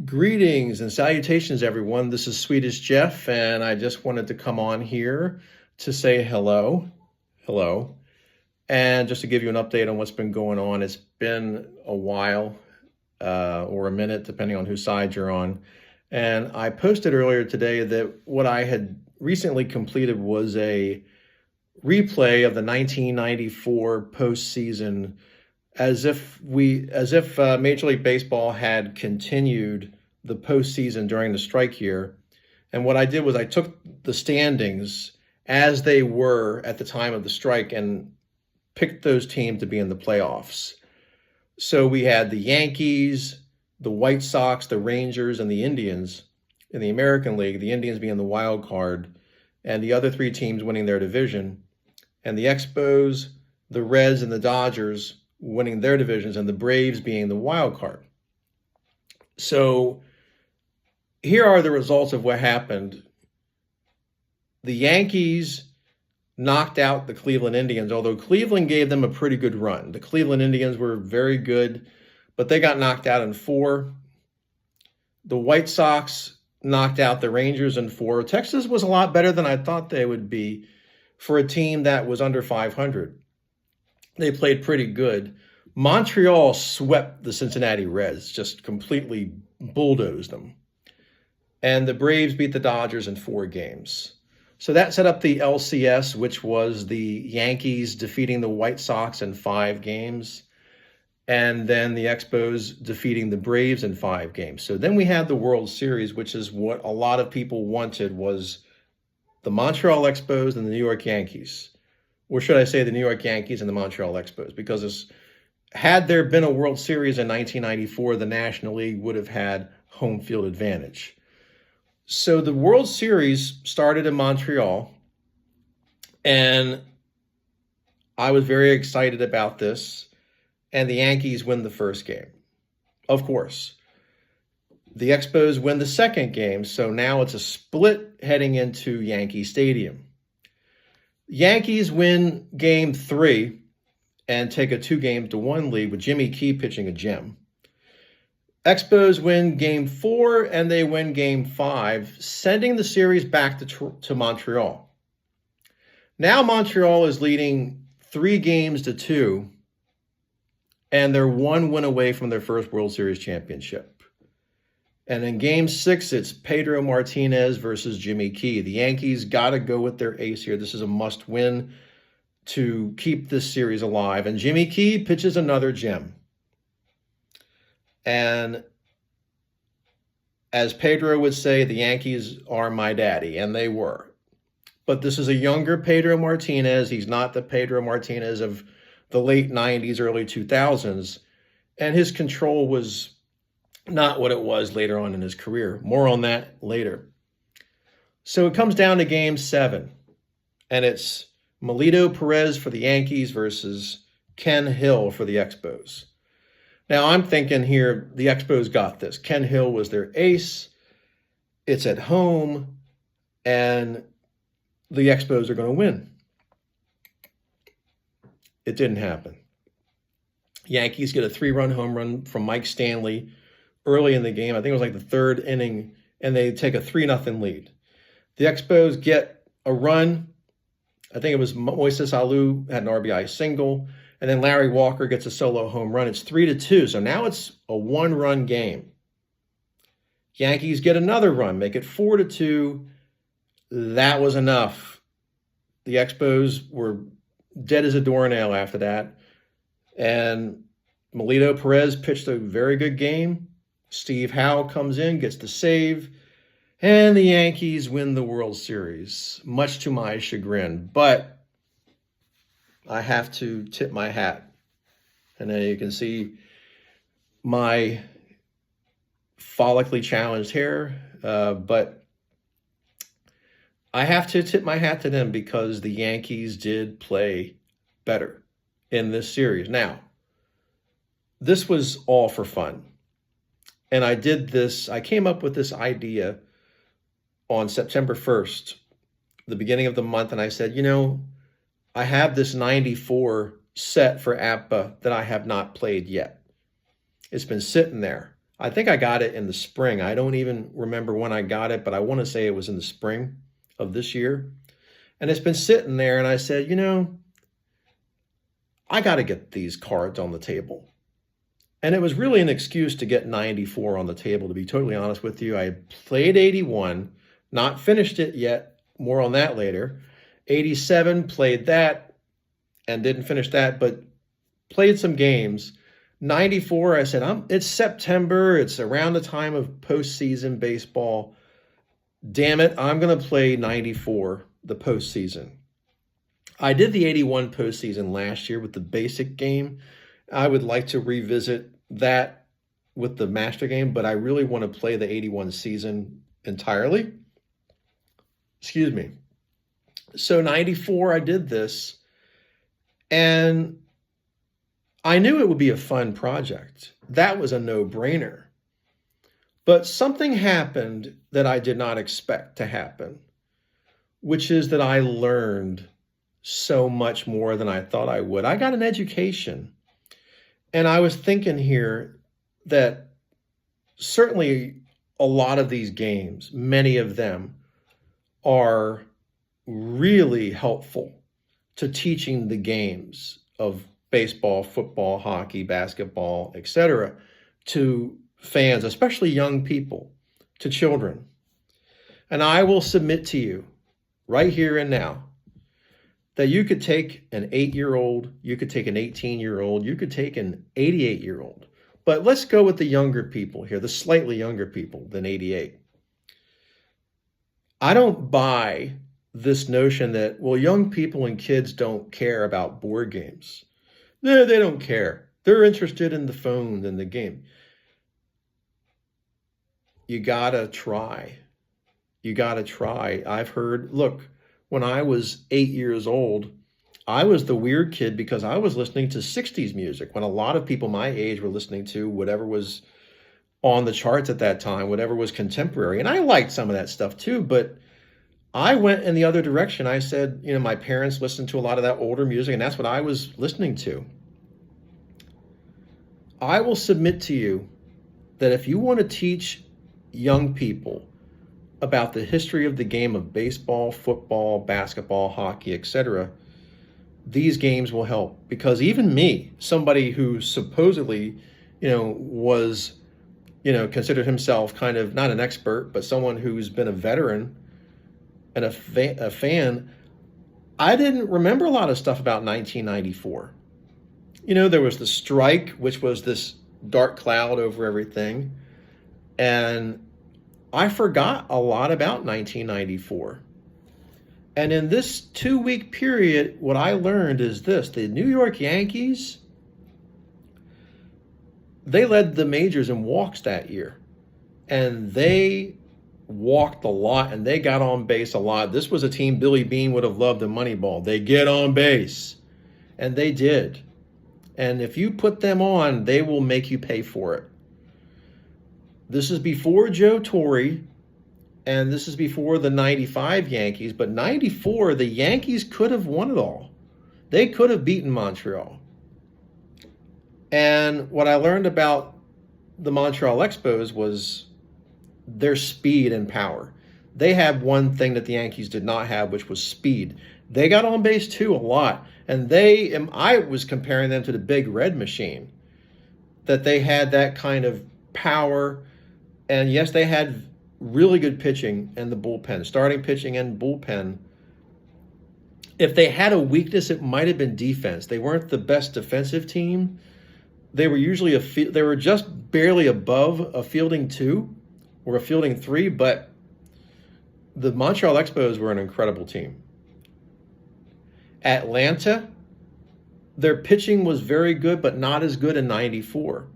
Greetings and salutations, everyone. This is Swedish Jeff, and I just wanted to come on here to say hello. Hello. And just to give you an update on what's been going on. It's been a while or a minute, depending on whose side you're on. And I posted earlier today that what I had recently completed was a replay of the 1994 postseason as if Major League Baseball had continued the postseason during the strike year. And what I did was I took the standings as they were at the time of the strike and picked those teams to be in the playoffs. So we had the Yankees, the White Sox, the Rangers, and the Indians in the American League, the Indians being the wild card, and the other three teams winning their division, and the Expos, the Reds, and the Dodgers winning their divisions, and the Braves being the wild card. So here are the results of what happened. The Yankees knocked out the Cleveland Indians, although Cleveland gave them a pretty good run. The Cleveland Indians were very good, but they got knocked out in 4. The White Sox knocked out the Rangers in 4. Texas was a lot better than I thought they would be for a team that was under 500. They played pretty good. Montreal swept the Cincinnati Reds, just completely bulldozed them. And the Braves beat the Dodgers in 4 games. So that set up the LCS, which was the Yankees defeating the White Sox in 5 games, and then the Expos defeating the Braves in 5 games. So then we had the World Series, which is what a lot of people wanted, was the Montreal Expos and the New York Yankees. Or should I say the New York Yankees and the Montreal Expos, because had there been a World Series in 1994, the National League would have had home field advantage. So the World Series started in Montreal, and I was very excited about this, and the Yankees win the first game. Of course. The Expos win the second game, so now it's a split heading into Yankee Stadium. Yankees win game 3 and take a 2-1 lead with Jimmy Key pitching a gem. Expos win game 4 and they win game 5, sending the series back to Montreal. Now Montreal is leading 3-2, and they're 1 win away from their first World Series championship. And in game 6, it's Pedro Martinez versus Jimmy Key. The Yankees got to go with their ace here. This is a must-win to keep this series alive. And Jimmy Key pitches another gem. And as Pedro would say, the Yankees are my daddy, and they were. But this is a younger Pedro Martinez. He's not the Pedro Martinez of the late 90s, early 2000s. And his control was not what it was later on in his career. More on that later. So it comes down to game 7, and it's Melito Perez for the Yankees versus Ken Hill for the Expos. Now I'm thinking here, the Expos got this. Ken Hill was their ace. It's at home, and the Expos are going to win. It didn't happen. Yankees get a 3-run home run from Mike Stanley early in the game. I think it was like the 3rd inning, and they take a 3-0 lead. The Expos get a run. I think it was Moises Alou had an RBI single, and then Larry Walker gets a solo home run. It's 3-2, so now it's a 1-run game. Yankees get another run, make it 4-2. That was enough. The Expos were dead as a doornail after that, and Melito Perez pitched a very good game. Steve Howe comes in, gets the save, and the Yankees win the World Series, much to my chagrin. But I have to tip my hat. And then you can see my follically challenged hair. But I have to tip my hat to them because the Yankees did play better in this series. Now, this was all for fun. And I came up with this idea on September 1st, the beginning of the month, and I said, I have this 94 set for APBA that I have not played yet. It's been sitting there. I think I got it in the spring. I don't even remember when I got it, but I want to say it was in the spring of this year. And it's been sitting there, and I said, I got to get these cards on the table. And it was really an excuse to get 94 on the table, to be totally honest with you. I played 81, not finished it yet. More on that later. 87, played that and didn't finish that, but played some games. 94, I said, it's September. It's around the time of postseason baseball. Damn it, I'm going to play 94, the postseason. I did the 81 postseason last year with the basic game. I would like to revisit that with the master game, but I really want to play the 81 season entirely. Excuse me. So 94, I did this, and I knew it would be a fun project. That was a no-brainer. But something happened that I did not expect to happen, which is that I learned so much more than I thought I would. I got an education. And I was thinking here that certainly a lot of these games, many of them, are really helpful to teaching the games of baseball, football, hockey, basketball, etc., to fans, especially young people, to children. And I will submit to you right here and now that you could take an 8-year-old, you could take an 18-year-old, you could take an 88-year-old. But let's go with the younger people here, the slightly younger people than 88. I don't buy this notion that, well, young people and kids don't care about board games. No, they don't care. They're interested in the phone than the game. You gotta try. You gotta try. I've heard, look, when I was 8 years old, I was the weird kid because I was listening to 60s music when a lot of people my age were listening to whatever was on the charts at that time, whatever was contemporary. And I liked some of that stuff too, but I went in the other direction. I said, my parents listened to a lot of that older music, and that's what I was listening to. I will submit to you that if you want to teach young people about the history of the game of baseball, football, basketball, hockey, etc., these games will help. Because even me, somebody who supposedly, was, considered himself kind of not an expert, but someone who's been a veteran and a fan, I didn't remember a lot of stuff about 1994. There was the strike, which was this dark cloud over everything. And I forgot a lot about 1994. And in this 2-week period, what I learned is this: the New York Yankees, they led the majors in walks that year. And they walked a lot, and they got on base a lot. This was a team Billy Beane would have loved in Moneyball. They get on base. And they did. And if you put them on, they will make you pay for it. This is before Joe Torre, and this is before the 95 Yankees. But 94, the Yankees could have won it all. They could have beaten Montreal. And what I learned about the Montreal Expos was their speed and power. They had one thing that the Yankees did not have, which was speed. They got on base too a lot. And I was comparing them to the Big Red Machine, that they had that kind of power. And yes, they had really good pitching in the bullpen, starting pitching and bullpen. If they had a weakness, it might have been defense. They weren't the best defensive team. They were usually they were just barely above a fielding 2 or a fielding 3, but the Montreal Expos were an incredible team. Atlanta, their pitching was very good, but not as good in 94.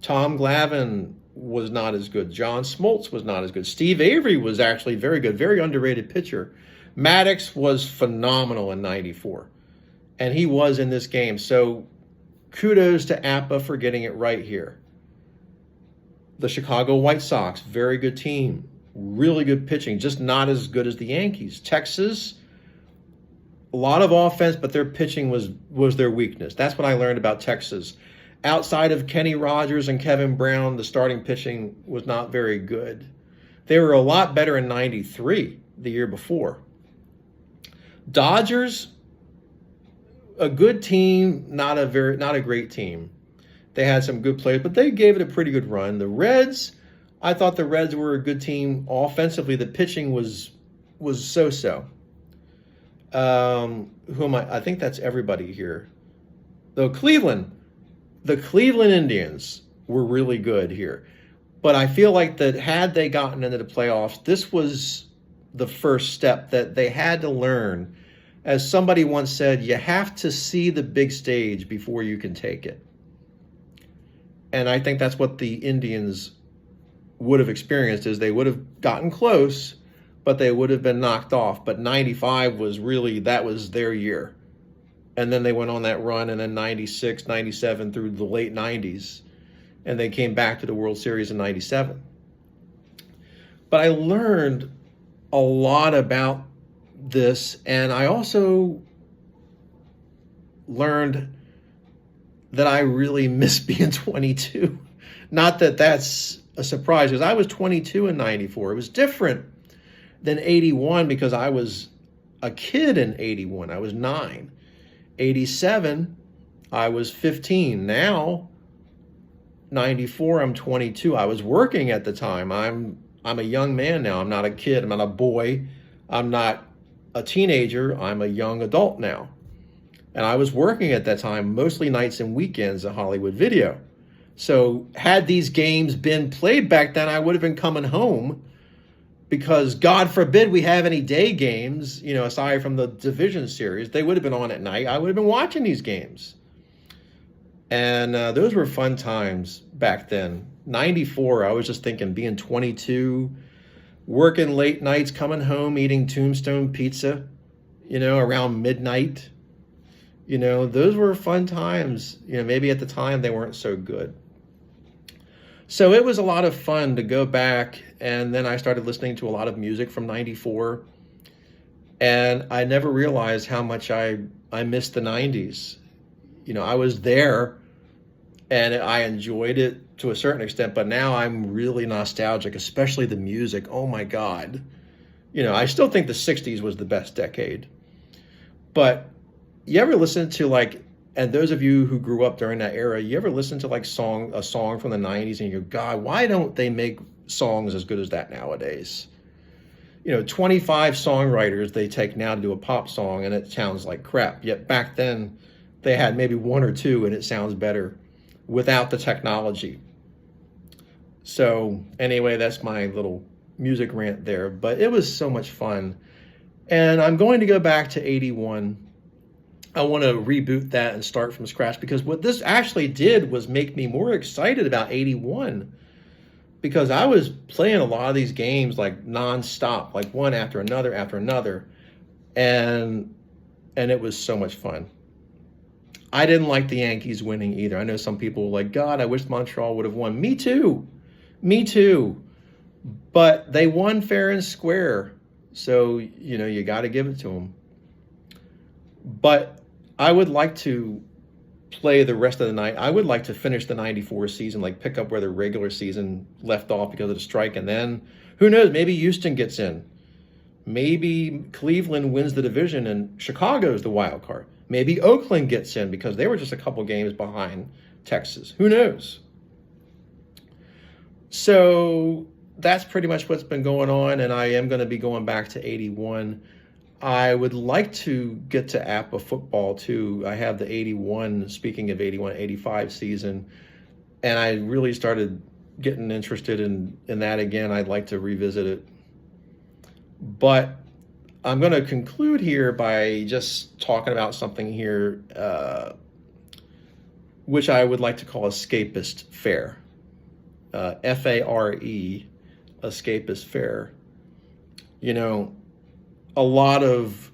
Tom Glavine was not as good. John Smoltz was not as good. Steve Avery was actually very good, very underrated pitcher. Maddox was phenomenal in 94, and he was in this game. So kudos to Appa for getting it right here. The Chicago White Sox, very good team, really good pitching, just not as good as the Yankees. Texas, a lot of offense, but their pitching was their weakness. That's what I learned about Texas. Outside of Kenny Rogers and Kevin Brown, the starting pitching was not very good. They were a lot better in 93, the year before. Dodgers, a good team, not a great team. They had some good players, but they gave it a pretty good run. The Reds, I thought the Reds were a good team offensively. The pitching was so-so. Who am I? I think that's everybody here. Though Cleveland, the Cleveland Indians were really good here. But I feel like that had they gotten into the playoffs, this was the first step that they had to learn. As somebody once said, you have to see the big stage before you can take it. And I think that's what the Indians would have experienced, is they would have gotten close, but they would have been knocked off. But 95 was really, that was their year. And then they went on that run, and then 96, 97 through the late 90s. And they came back to the World Series in 97. But I learned a lot about this, and I also learned that I really miss being 22. Not that that's a surprise, because I was 22 in 94. It was different than 81 because I was a kid in 81. I was 9. 87, I was 15. Now, 94, I'm 22. I was working at the time. I'm a young man now. I'm not a kid. I'm not a boy. I'm not a teenager. I'm a young adult now. And I was working at that time, mostly nights and weekends at Hollywood Video. So had these games been played back then, I would have been coming home, because God forbid we have any day games, aside from the division series. They would have been on at night. I would have been watching these games. And those were fun times back then. 94, I was just thinking, being 22, working late nights, coming home, eating Tombstone pizza, around midnight. Those were fun times. Maybe at the time they weren't so good. So it was a lot of fun to go back, and then I started listening to a lot of music from 94, and I never realized how much I missed the 90s. I was there, and I enjoyed it to a certain extent, but now I'm really nostalgic, especially the music. Oh my God. I still think the 60s was the best decade. But you ever listen to and those of you who grew up during that era, you ever listen to a song from the 90s and you go, God, why don't they make songs as good as that nowadays? 25 songwriters they take now to do a pop song and it sounds like crap. Yet back then they had maybe one or two and it sounds better without the technology. So anyway, that's my little music rant there, but it was so much fun. And I'm going to go back to 81. I want to reboot that and start from scratch, because what this actually did was make me more excited about 81, because I was playing a lot of these games nonstop, one after another, and it was so much fun. I didn't like the Yankees winning either. I know some people were like, God, I wish Montreal would have won. Me too. But they won fair and square. So, you got to give it to them. But I would like to play the rest of the night. I would like to finish the 94 season, pick up where the regular season left off because of the strike. And then, who knows, maybe Houston gets in. Maybe Cleveland wins the division and Chicago's the wild card. Maybe Oakland gets in because they were just a couple games behind Texas. Who knows? So that's pretty much what's been going on, and I am going to be going back to 81. I would like to get to APA football too. I have the 81, speaking of 81, 85 season, and I really started getting interested in that again. I'd like to revisit it. But I'm going to conclude here by just talking about something here, which I would like to call Escapist Fare. Fare, Escapist Fare. A lot of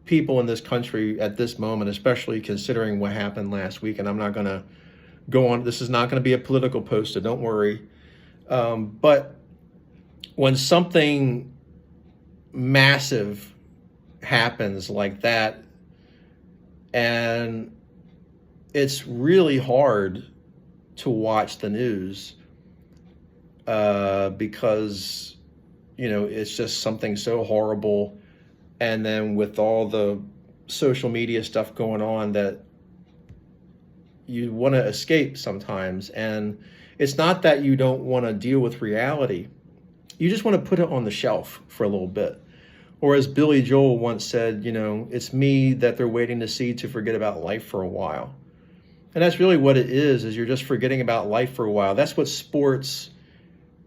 people in this country at this moment, especially considering what happened last week, and I'm not going to go on, this is not going to be a political post, so don't worry. But when something massive happens like that, And it's really hard to watch the news because, it's just something so horrible. And then with all the social media stuff going on, that you want to escape sometimes. And it's not that you don't want to deal with reality. You just want to put it on the shelf for a little bit. Or as Billy Joel once said, it's me that they're waiting to see to forget about life for a while. And that's really what it is you're just forgetting about life for a while. That's what sports,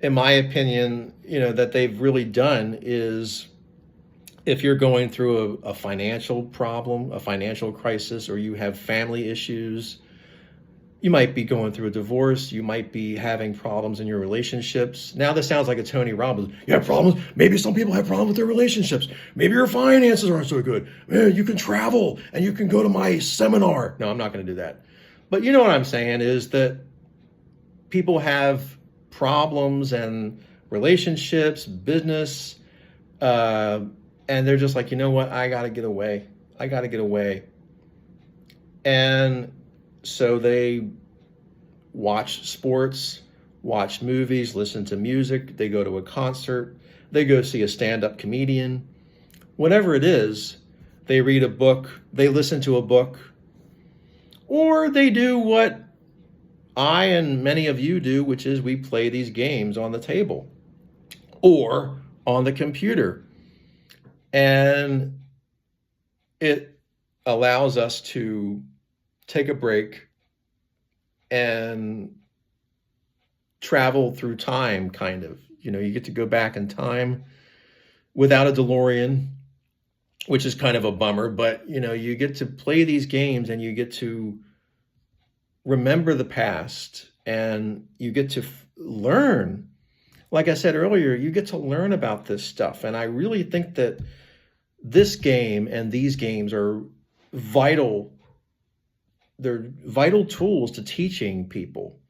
in my opinion, that they've really done is, if you're going through a financial problem, a financial crisis, or you have family issues, you might be going through a divorce, you might be having problems in your relationships. Now this sounds like a Tony Robbins. You have problems? Maybe some people have problems with their relationships. Maybe your finances aren't so good. You can travel and you can go to my seminar. No, I'm not going to do that. But you know what I'm saying is that people have problems and relationships, business, and they're just like, you know what? I got to get away. I got to get away. And so they watch sports, watch movies, listen to music. They go to a concert. They go see a stand-up comedian. Whatever it is, they read a book. They listen to a book. Or they do what I and many of you do, which is we play these games on the table or on the computer. And it allows us to take a break and travel through time, kind of. You get to go back in time without a DeLorean, which is kind of a bummer, but you get to play these games and you get to remember the past and you get to learn. Like I said earlier, you get to learn about this stuff. And I really think that this game and these games are vital. They're vital tools to teaching people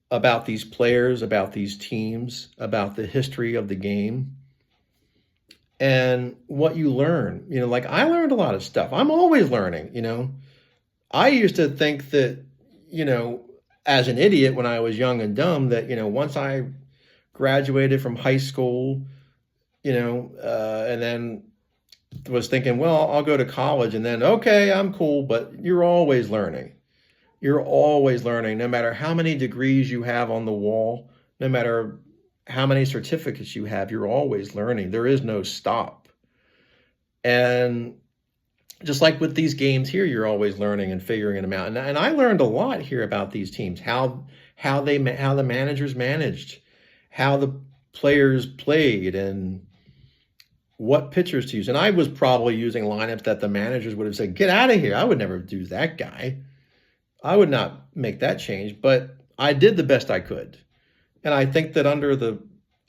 about these players, about these teams, about the history of the game. And what you learn, like I learned a lot of stuff. I'm always learning, I used to think that, as an idiot when I was young and dumb, that, once I graduated from high school, and then was thinking, well, I'll go to college and then, okay, I'm cool. But you're always learning. You're always learning, no matter how many degrees you have on the wall, no matter how many certificates you have, you're always learning. There is no stop. And just like with these games here, you're always learning and figuring them out. And I learned a lot here about these teams, how the managers managed, how the players played, and what pitchers to use. And I was probably using lineups that the managers would have said, get out of here. I would never do that guy. I would not make that change, but I did the best I could. And I think that under the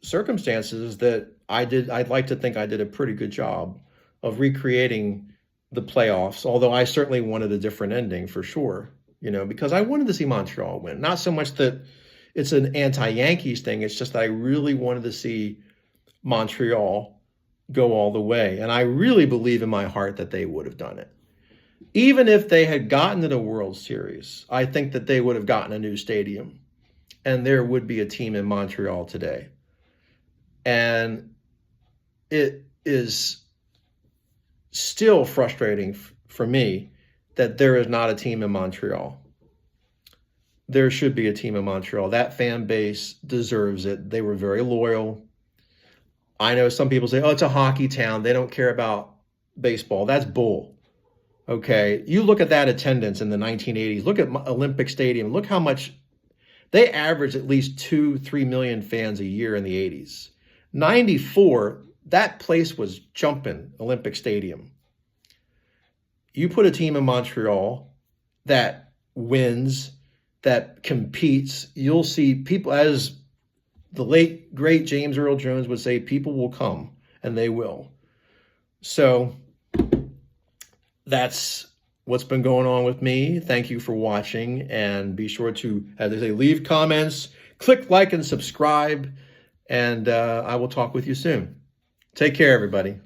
circumstances that I'd like to think I did a pretty good job of recreating the playoffs, although I certainly wanted a different ending for sure, because I wanted to see Montreal win. Not so much that it's an anti-Yankees thing, it's just that I really wanted to see Montreal go all the way. And I really believe in my heart that they would have done it. Even if they had gotten to the World Series, I think that they would have gotten a new stadium and there would be a team in Montreal today. And it is still frustrating for me that there is not a team in Montreal. There should be a team in Montreal. That fan base deserves it. They were very loyal. I know some people say, oh, it's a hockey town. They don't care about baseball. That's bull. Okay, you look at that attendance in the 1980s. Look at Olympic Stadium. Look how much they averaged, at least 2-3 million fans a year in the 80s. 94, that place was jumping, Olympic Stadium. You put a team in Montreal that wins, that competes, you'll see people, as the late, great James Earl Jones would say, people will come, and they will. So that's what's been going on with me. Thank you for watching, and be sure to, as they say, leave comments, click like and subscribe, and I will talk with you soon. Take care, everybody.